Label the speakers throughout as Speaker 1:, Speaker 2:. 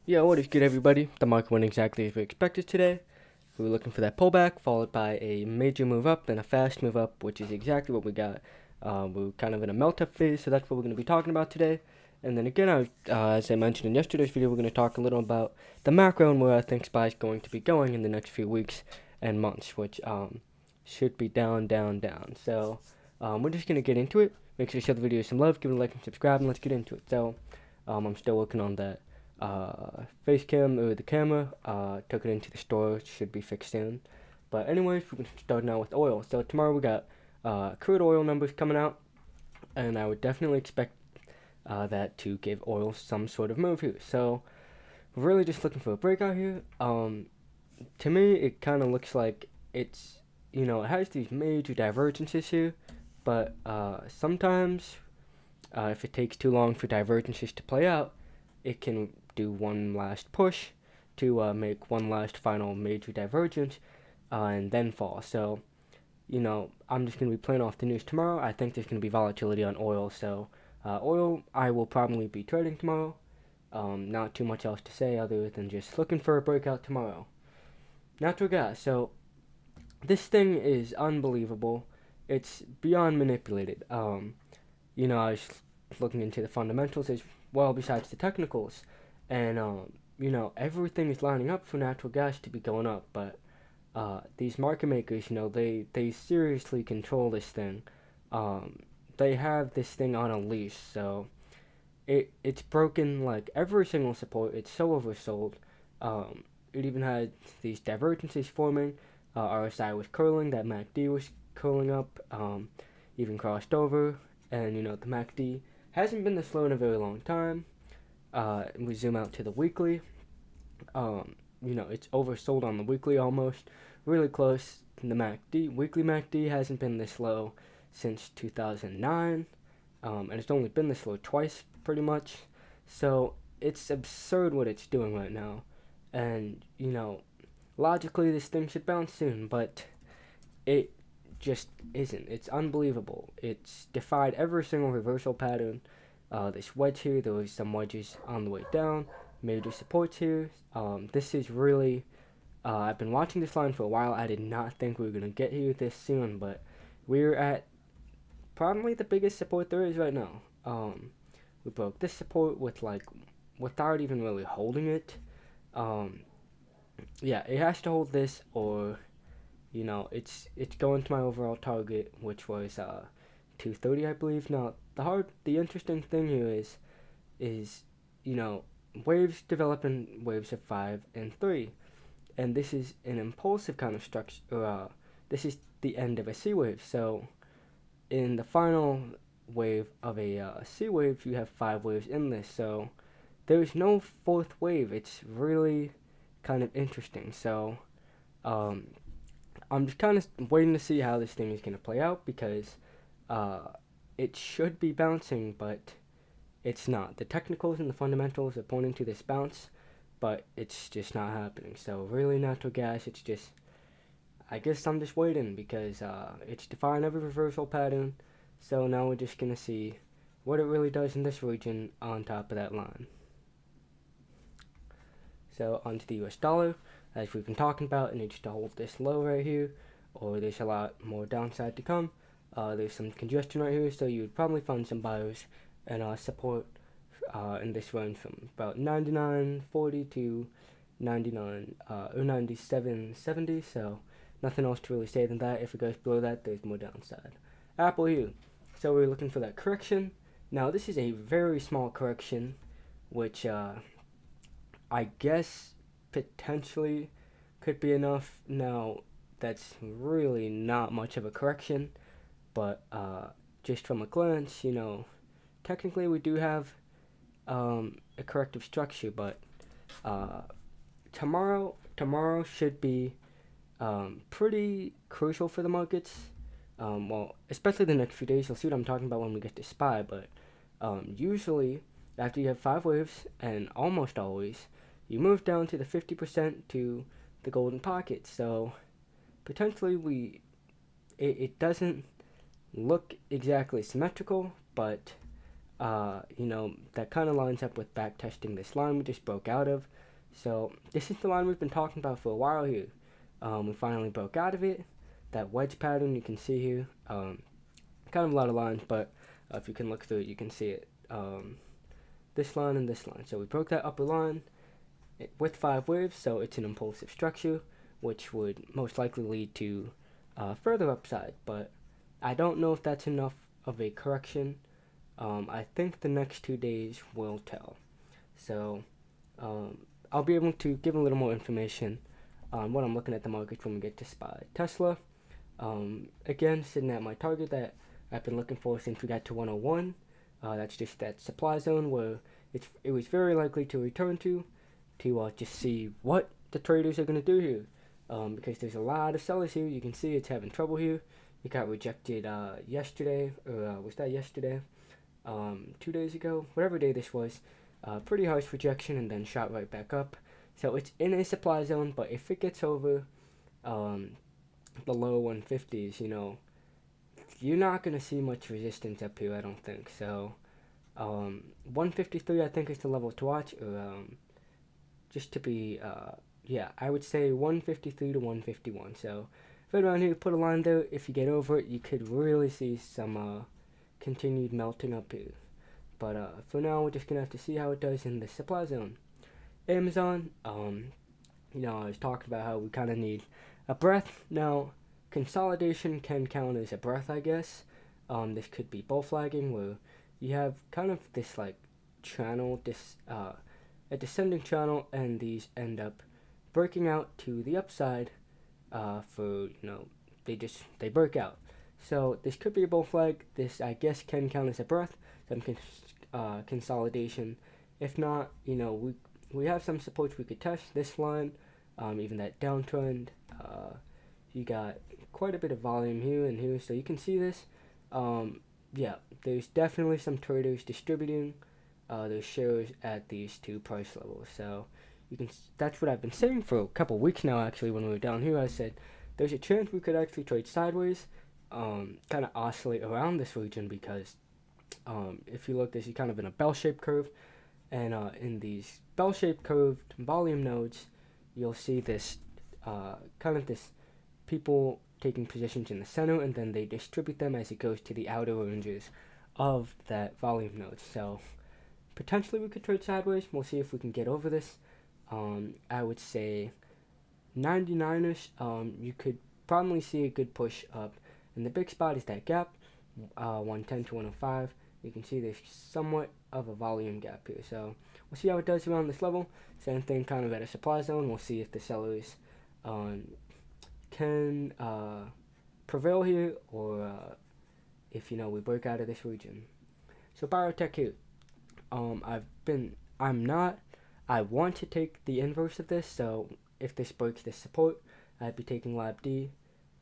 Speaker 1: Yeah, what is good, everybody? The market went exactly as we expected today. We were looking for that pullback, followed by a major move up, then a fast move up, which is exactly what we got. We were kind of in a melt-up phase, so that's what we're going to be talking about today. And then again, as I mentioned in yesterday's video, we're going to talk a little about the macro and where I think SPY is going to be going in the next few weeks and months, which should be down, down, down. So we're just going to get into it. Make sure to show the video some love, give it a like and subscribe, and let's get into it. So I'm still working on that face cam or the camera. Took it into the store, should be fixed soon. But anyways, we're gonna start now with oil. So tomorrow we got crude oil numbers coming out, and I would definitely expect that to give oil some sort of move here. So we're really just looking for a breakout here. To me, it kind of looks like it's, it has these major divergences here, but sometimes if it takes too long for divergences to play out, it can do one last push to make one last final major divergence and then fall. So, I'm just going to be playing off the news tomorrow. I think there's going to be volatility on oil. So, oil, I will probably be trading tomorrow. Not too much else to say other than just looking for a breakout tomorrow. Natural gas. So, this thing is unbelievable. It's beyond manipulated. I was looking into the fundamentals as well besides the technicals, and everything is lining up for natural gas to be going up. But these market makers, they seriously control this thing. They have this thing on a leash, so it's broken like every single support. It's so oversold. It even had these divergences forming. RSI was curling. That MACD was curling up. Even crossed over, and the MACD hasn't been this low in a very long time. We zoom out to the weekly. It's oversold on the weekly almost, really close. The MACD, weekly MACD hasn't been this low since 2009, and it's only been this low twice, pretty much. So it's absurd what it's doing right now, and logically this thing should bounce soon, but it just isn't. It's unbelievable. It's defied every single reversal pattern. This wedge here, there was some wedges on the way down, major supports here. This is really, I've been watching this line for a while. I did not think we were going to get here this soon, but we're at probably the biggest support there is right now. We broke this support without even really holding it. Yeah, it has to hold this, or it's going to my overall target, which was 230, I believe. Now, the interesting thing here is waves develop in waves of 5 and 3, and this is an impulsive kind of structure. This is the end of a C wave. So, in the final wave of a C wave, you have 5 waves in this. So, there's no fourth wave. It's really kind of interesting. So, I'm just kind of waiting to see how this thing is going to play out because it should be bouncing, but it's not. The technicals and the fundamentals are pointing to this bounce, but it's just not happening. So really, natural gas, it's just, I guess I'm just waiting because it's defying every reversal pattern. So now we're just going to see what it really does in this region on top of that line. So onto the US dollar, as we've been talking about, it needs to hold this low right here, or there's a lot more downside to come. There's some congestion right here, so you would probably find some buyers and support in this range from about 99.40 to 99 or 97.70. So nothing else to really say than that. If it goes below that, there's more downside. Apple here. So we're looking for that correction. Now this is a very small correction, which I guess potentially could be enough. Now, that's really not much of a correction, but just from a glance, technically we do have a corrective structure, but tomorrow should be pretty crucial for the markets. Well, especially the next few days. You'll see what I'm talking about when we get to SPY, but usually after you have 5 waves, and almost always, you move down to the 50% to the golden pocket. So potentially it doesn't look exactly symmetrical, but that kind of lines up with back testing this line we just broke out of. So this is the line we've been talking about for a while here. We finally broke out of it. That wedge pattern you can see here. Kind of a lot of lines, but if you can look through it, you can see it. This line and this line. So we broke that upper line with 5 waves, so it's an impulsive structure, which would most likely lead to further upside. But I don't know if that's enough of a correction. I think the next 2 days will tell. So I'll be able to give a little more information on what I'm looking at the markets when we get to SPY. Tesla, again, sitting at my target that I've been looking for since we got to 101. That's just that supply zone where it was very likely to return to just see what the traders are going to do here. Because there's a lot of sellers here. You can see it's having trouble here. It got rejected yesterday, or was that yesterday? 2 days ago, whatever day this was. Pretty harsh rejection and then shot right back up. So it's in a supply zone, but if it gets over the low 150s, you're not going to see much resistance up here, I don't think. So 153 I think is the level to watch, or just to be, I would say 153 to 151. So right around here, put a line there. If you get over it, you could really see some continued melting up here. But for now, we're just going to have to see how it does in the supply zone. Amazon, I was talking about how we kind of need a breath. Now, consolidation can count as a breath, I guess. This could be bull flagging, where you have kind of this like channel, a descending channel, and these end up breaking out to the upside. They break out. So this could be a bull flag. This, I guess, can count as a breath. Some consolidation. If not, we have some supports we could test. This line, even that downtrend. You got quite a bit of volume here and here, so you can see this. There's definitely some traders distributing their shares at these 2 price levels. So that's what I've been saying for a couple weeks now. Actually, when we were down here, I said there's a chance we could actually trade sideways, kind of oscillate around this region, because if you look, this is kind of in a bell-shaped curve, and in these bell-shaped curved volume nodes, you'll see this kind of this people taking positions in the center, and then they distribute them as it goes to the outer ranges of that volume node. So potentially we could trade sideways. We'll see if we can get over this. I would say 99ish. You could probably see a good push up, and the big spot is that gap, 110 to 105. You can see there's somewhat of a volume gap here. So we'll see how it does around this level. Same thing kind of at a supply zone. We'll see if the sellers can prevail here, or if we break out of this region. So biotech here. I want to take the inverse of this. So if this breaks this support, I'd be taking LabD.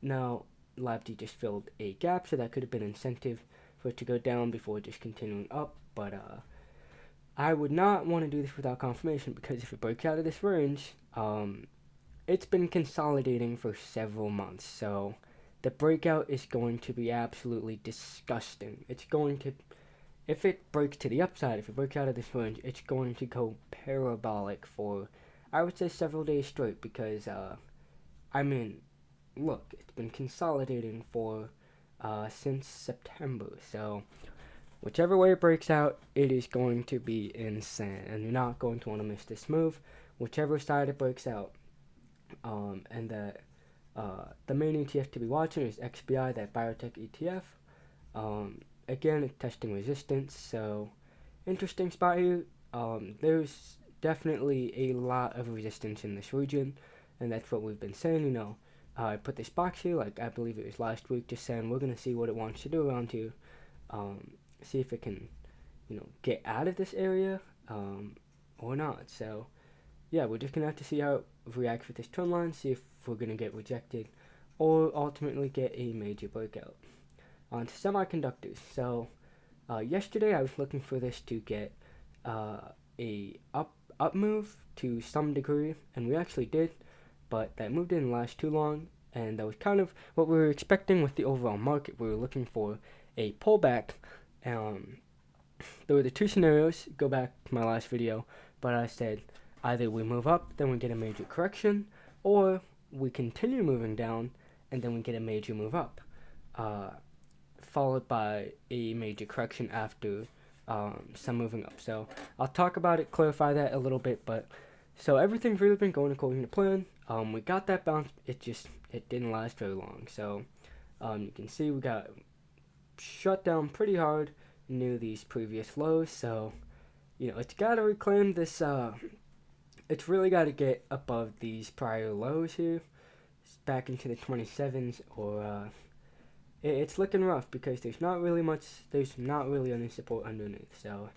Speaker 1: Now LabD just filled a gap, so that could have been incentive for it to go down before just continuing up. But I would not want to do this without confirmation, because if it breaks out of this range, it's been consolidating for several months. So the breakout is going to be absolutely disgusting. If it breaks to the upside, if it breaks out of this range, it's going to go parabolic for, I would say, several days straight, because look, it's been consolidating for since September. So whichever way it breaks out, it is going to be insane, and you're not going to want to miss this move, whichever side it breaks out. And the main ETF to be watching is XBI, that biotech ETF. Again, it's testing resistance, so interesting spot here. There's definitely a lot of resistance in this region, and that's what we've been saying. I put this box here, like I believe it was last week, just saying we're going to see what it wants to do around here. See if it can, get out of this area, or not. So yeah, we're just going to have to see how it reacts with this trend line, see if we're going to get rejected, or ultimately get a major breakout. On to semiconductors. So yesterday I was looking for this to get a up move to some degree, and we actually did, but that move didn't last too long, and that was kind of what we were expecting with the overall market. We were looking for a pullback, there were the two scenarios. Go back to my last video, but I said either we move up, then we get a major correction, or we continue moving down, and then we get a major move up, followed by a major correction after some moving up. So I'll talk about it, clarify that a little bit, but so everything's really been going according to plan. We got that bounce. It didn't last very long. So you can see we got shut down pretty hard near these previous lows. So it's got to reclaim this. It's really got to get above these prior lows here, back into the 27s, or it's looking rough because there's not really any support underneath. So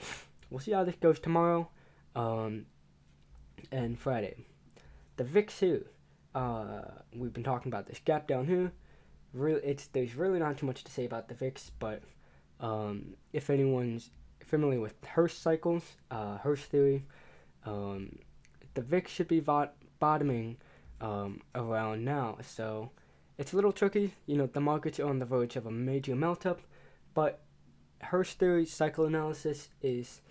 Speaker 1: we'll see how this goes tomorrow and Friday. The VIX here, we've been talking about this gap down here. There's really not too much to say about the VIX, but if anyone's familiar with Hurst cycles, Hurst theory, the VIX should be bottoming around now. So it's a little tricky. The markets are on the verge of a major melt-up, but Hurst theory cycle analysis is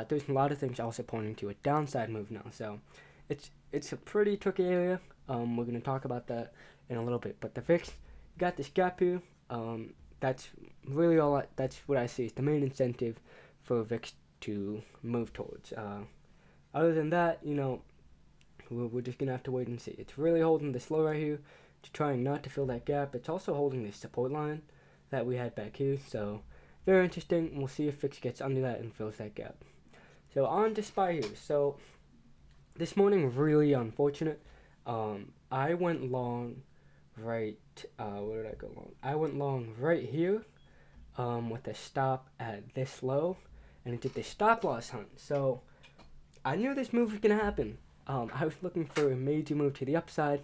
Speaker 1: there's a lot of things also pointing to a downside move now. So it's a pretty tricky area. We're going to talk about that in a little bit. But the VIX got this gap here. That's really that's what I see is the main incentive for VIX to move towards. Other than that, we're just going to have to wait and see. It's really holding this low right here, trying not to fill that gap. It's also holding this support line that we had back here. So very interesting. We'll see if VIX gets under that and fills that gap. So on to SPY here. So this morning, really unfortunate. I went long right, where did I go long? I went long right here with a stop at this low, and it did the stop loss hunt. So I knew this move was going to happen. I was looking for a major move to the upside,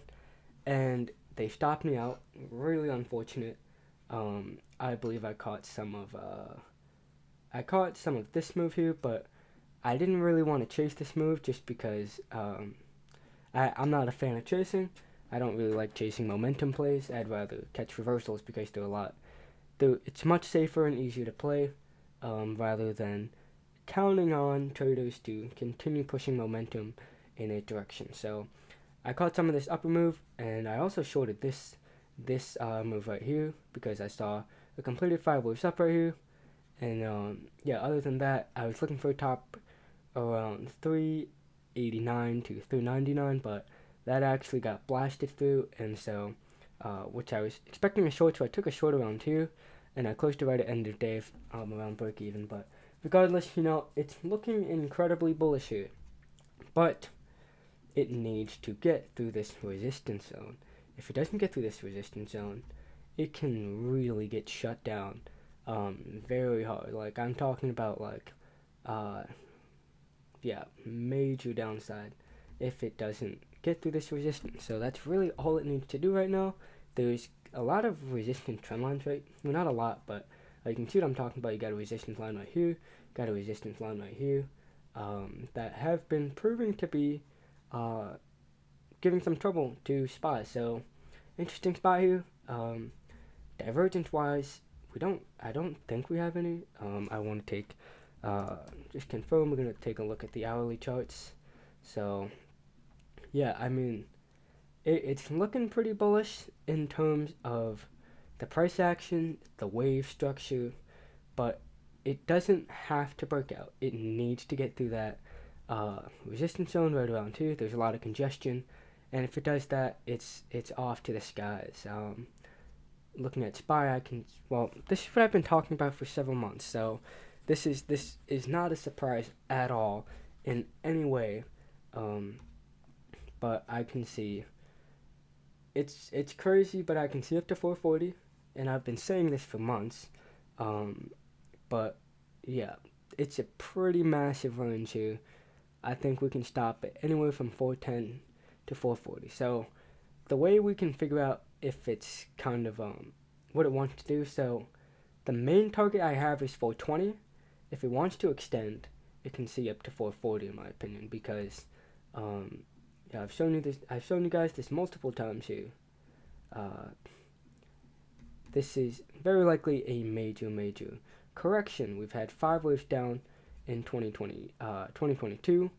Speaker 1: and they stopped me out. Really unfortunate. I believe I caught some of this move here, but I didn't really want to chase this move just because I'm not a fan of chasing. I don't really like chasing momentum plays. I'd rather catch reversals because it's much safer and easier to play rather than counting on traders to continue pushing momentum in a direction. So I caught some of this upper move, and I also shorted this move right here because I saw a completed 5 waves up right here. And other than that, I was looking for a top around 389 to 399, but that actually got blasted through, and so which I was expecting a short, so I took a short around here, and I closed it right at end of day around break even. But regardless, it's looking incredibly bullish here, but it needs to get through this resistance zone. If it doesn't get through this resistance zone, it can really get shut down very hard. Like I'm talking about major downside if it doesn't get through this resistance. So that's really all it needs to do right now. There's a lot of resistance trend lines, right? Well, not a lot, but you can see what I'm talking about. You got a resistance line right here, got a resistance line right here, that have been proving to be giving some trouble to SPY. So interesting spot here. Divergence wise, I don't think we have any. I want to take just confirm. We're gonna take a look at the hourly charts. So yeah, I mean it's looking pretty bullish in terms of the price action, the wave structure, but it doesn't have to break out. It needs to get through that resistance zone right around here. There's a lot of congestion, and if it does that, it's off to the skies. Looking at SPY, this is what I've been talking about for several months. So this is not a surprise at all in any way. But I can see it's crazy, but I can see up to 440, and I've been saying this for months. But yeah, it's a pretty massive range here. I think we can stop at anywhere from 410 to 440. So the way we can figure out if it's kind of what it wants to do. So the main target I have is 420. If it wants to extend, it can see up to 440 in my opinion, because I've shown you guys this multiple times here. This is very likely a major correction. We've had 5 waves down in 2022,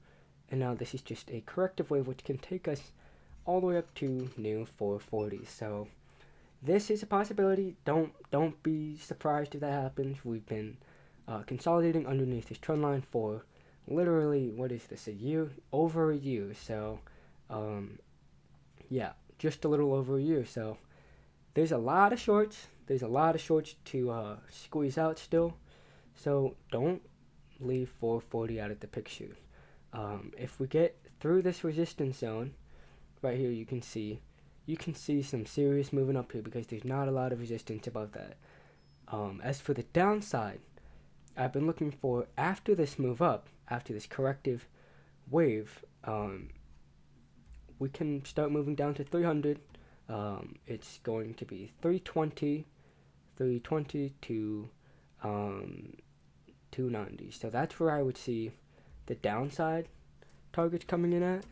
Speaker 1: and now this is just a corrective wave which can take us all the way up to new 440. So this is a possibility. Don't be surprised if that happens. We've been consolidating underneath this trend line for literally, what is this, a year? Over a year. So yeah, just a little over a year. So there's a lot of shorts. There's a lot of shorts to squeeze out still. So don't leave 440 out of the picture. If we get through this resistance zone right here, you can see some serious moving up here because there's not a lot of resistance above that. As for the downside, I've been looking for, after this move up, after this corrective wave, we can start moving down to 300. It's going to be 320 to 290. So that's where I would see the downside targets coming in at.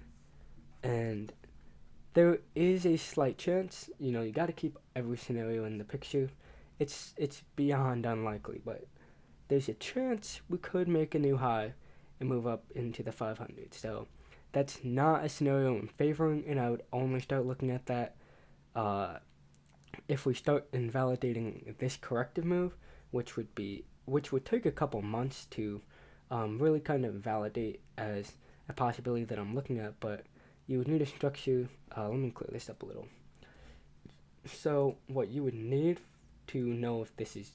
Speaker 1: And there is a slight chance, you got to keep every scenario in the picture. It's beyond unlikely, but there's a chance we could make a new high and move up into the 500. So that's not a scenario I'm favoring, and I would only start looking at that if we start invalidating this corrective move, which would take a couple months to really kind of validate as a possibility that I'm looking at. But you would need a structure. Let me clear this up a little. So what you would need to know if this is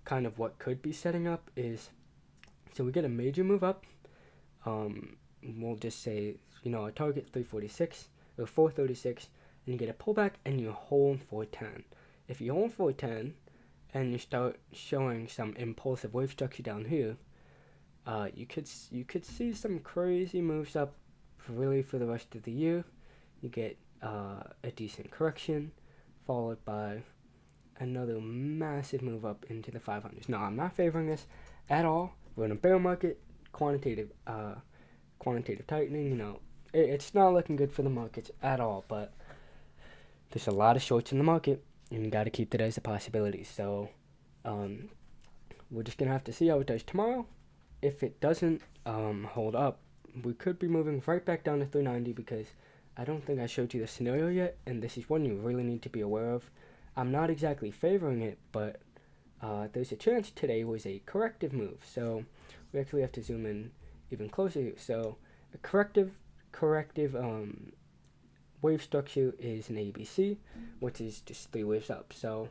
Speaker 1: kind of what could be setting up is, so we get a major move up. We'll just say, a target 346 or 436, and you get a pullback and you hold 410. If you hold 410 and you start showing some impulsive wave structure down here, you could see some crazy moves up really for the rest of the year. You get a decent correction followed by another massive move up into the 500s. Now, I'm not favoring this at all. We're in a bear market, quantitative tightening. It's not looking good for the markets at all, but there's a lot of shorts in the market, and you got to keep that as a possibility. So we're just gonna have to see how it does tomorrow. If it doesn't hold up, we could be moving right back down to 390, because I don't think I showed you the scenario yet, and this is one you really need to be aware of. I'm not exactly favoring it, but there's a chance today was a corrective move. So we actually have to zoom in even closer here. So a corrective wave structure is an ABC, which is just 3 waves up. So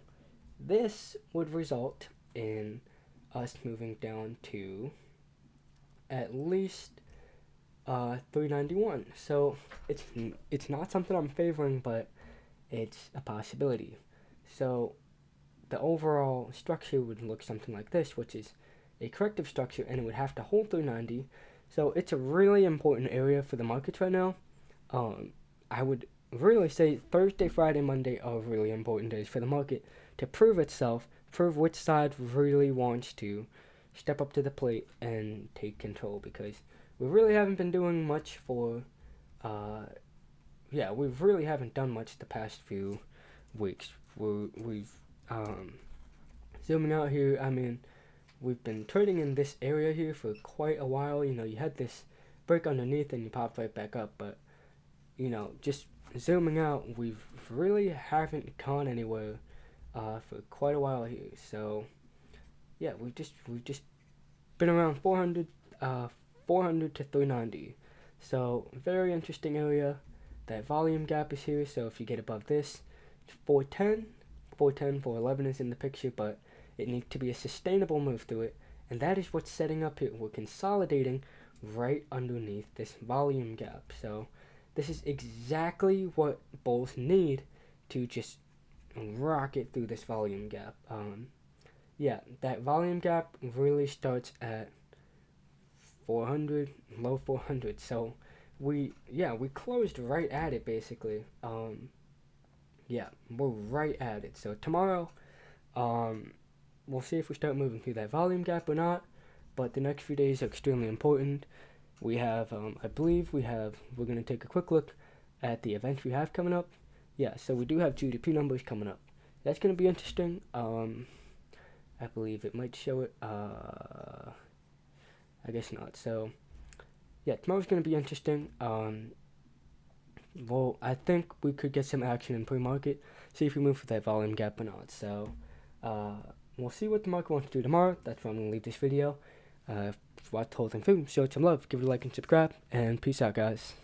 Speaker 1: this would result in us moving down to at least 391. So it's not something I'm favoring, but it's a possibility. So the overall structure would look something like this, which is a corrective structure, and it would have to hold 390. So it's a really important area for the markets right now. I would really say Thursday, Friday, Monday are really important days for the market to prove itself, prove which side really wants to step up to the plate and take control, because we really haven't been doing much we really haven't done much the past few weeks. We've zooming out here, we've been trading in this area here for quite a while. You had this break underneath and you popped right back up, but just zooming out, we really haven't gone anywhere for quite a while here. So yeah, we've just been around 400 to 390. So very interesting area. That volume gap is here, so if you get above this, 410, 411 is in the picture, but it needs to be a sustainable move through it, and that is what's setting up here. We're consolidating right underneath this volume gap. So this is exactly what bulls need to just rocket through this volume gap. That volume gap really starts at 400, low 400. So we closed right at it basically. We're right at it. So tomorrow, we'll see if we start moving through that volume gap or not. But the next few days are extremely important. We have, we're going to take a quick look at the events we have coming up. So we do have GDP numbers coming up. That's going to be interesting. I believe it might show it. I guess not. So yeah, tomorrow's gonna be interesting. Well, I think we could get some action in pre-market. See if we move for that volume gap or not. So uh, we'll see what the market wants to do tomorrow. That's where I'm gonna leave this video. If you watched the whole thing through, show it some love, give it a like and subscribe, and peace out, guys.